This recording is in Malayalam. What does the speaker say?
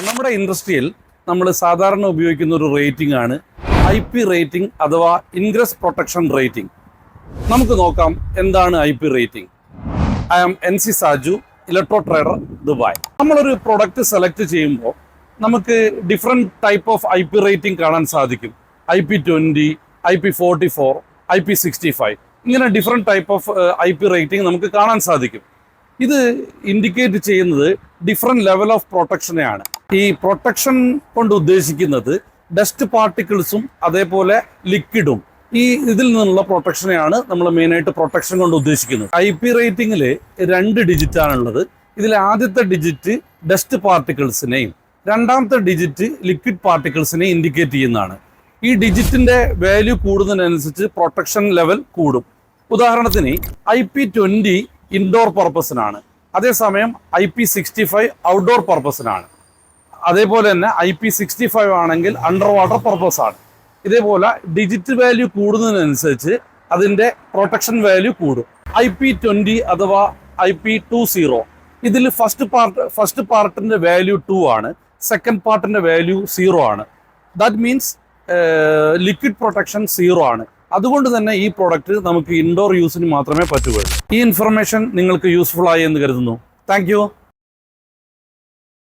നമ്മുടെ ഇൻഡസ്ട്രിയിൽ നമ്മൾ സാധാരണ ഉപയോഗിക്കുന്ന ഒരു റേറ്റിംഗ് ആണ് IP റേറ്റിംഗ് അഥവാ ഇൻഗ്രസ് പ്രൊട്ടക്ഷൻ റേറ്റിംഗ്. നമുക്ക് നോക്കാം എന്താണ് IP rating. I am NC Saju, electro trader, Dubai. നമ്മളൊരു പ്രൊഡക്റ്റ് സെലക്ട് ചെയ്യുമ്പോൾ നമുക്ക് different type of IP rating കാണാൻ സാധിക്കും. IP20, IP44, IP65 ഇങ്ങനെ different type of IP rating നമുക്ക് കാണാൻ സാധിക്കും. ഇത് ഇൻഡിക്കേറ്റ് ചെയ്യുന്നത് ഡിഫറെൻറ്റ് ലെവൽ ഓഫ് പ്രൊട്ടക്ഷനെയാണ്. ഈ പ്രൊട്ടക്ഷൻ കൊണ്ട് ഉദ്ദേശിക്കുന്നത് ഡസ്റ്റ് പാർട്ടിക്കിൾസും അതേപോലെ ലിക്വിഡും ഇതിൽ നിന്നുള്ള പ്രൊട്ടക്ഷനെയാണ് നമ്മൾ മെയിനായിട്ട് പ്രൊട്ടക്ഷൻ കൊണ്ട് ഉദ്ദേശിക്കുന്നത്. IP റേറ്റിംഗിൽ 2 ഡിജിറ്റാണുള്ളത്. ഇതിൽ ആദ്യത്തെ ഡിജിറ്റ് ഡസ്റ്റ് പാർട്ടിക്കിൾസിനെയും രണ്ടാമത്തെ ഡിജിറ്റ് ലിക്വിഡ് പാർട്ടിക്കിൾസിനെയും ഇൻഡിക്കേറ്റ് ചെയ്യുന്നതാണ്. ഈ ഡിജിറ്റിന്റെ വാല്യൂ കൂടുന്നതിനനുസരിച്ച് പ്രൊട്ടക്ഷൻ ലെവൽ കൂടും. ഉദാഹരണത്തിന് IP20 ഇൻഡോർ പർപ്പസിനാണ്, അതേസമയം IP65 ഔട്ട്ഡോർ പർപ്പസിനാണ്. അതേപോലെ തന്നെ IP65 ആണെങ്കിൽ അണ്ടർ വാട്ടർ പർപ്പസാണ്. ഇതേപോലെ ഡിജിറ്റ് വാല്യൂ കൂടുന്നതിനനുസരിച്ച് അതിൻ്റെ പ്രൊട്ടക്ഷൻ വാല്യൂ കൂടും. IP20 അഥവാ IP20 ഇതിൽ ഫസ്റ്റ് പാർട്ടിൻ്റെ വാല്യൂ 2 ആണ്, സെക്കൻഡ് പാർട്ടിൻ്റെ വാല്യൂ 0 ആണ്. ദാറ്റ് മീൻസ് ലിക്വിഡ് പ്രൊട്ടക്ഷൻ 0 ആണ്. അതുകൊണ്ട് തന്നെ ഈ പ്രോഡക്റ്റ് നമുക്ക് ഇൻഡോർ യൂസിന് മാത്രമേ പറ്റുകയുള്ളൂ. ഈ ഇൻഫർമേഷൻ നിങ്ങൾക്ക് യൂസ്ഫുൾ ആയി എന്ന് കരുതുന്നു. താങ്ക്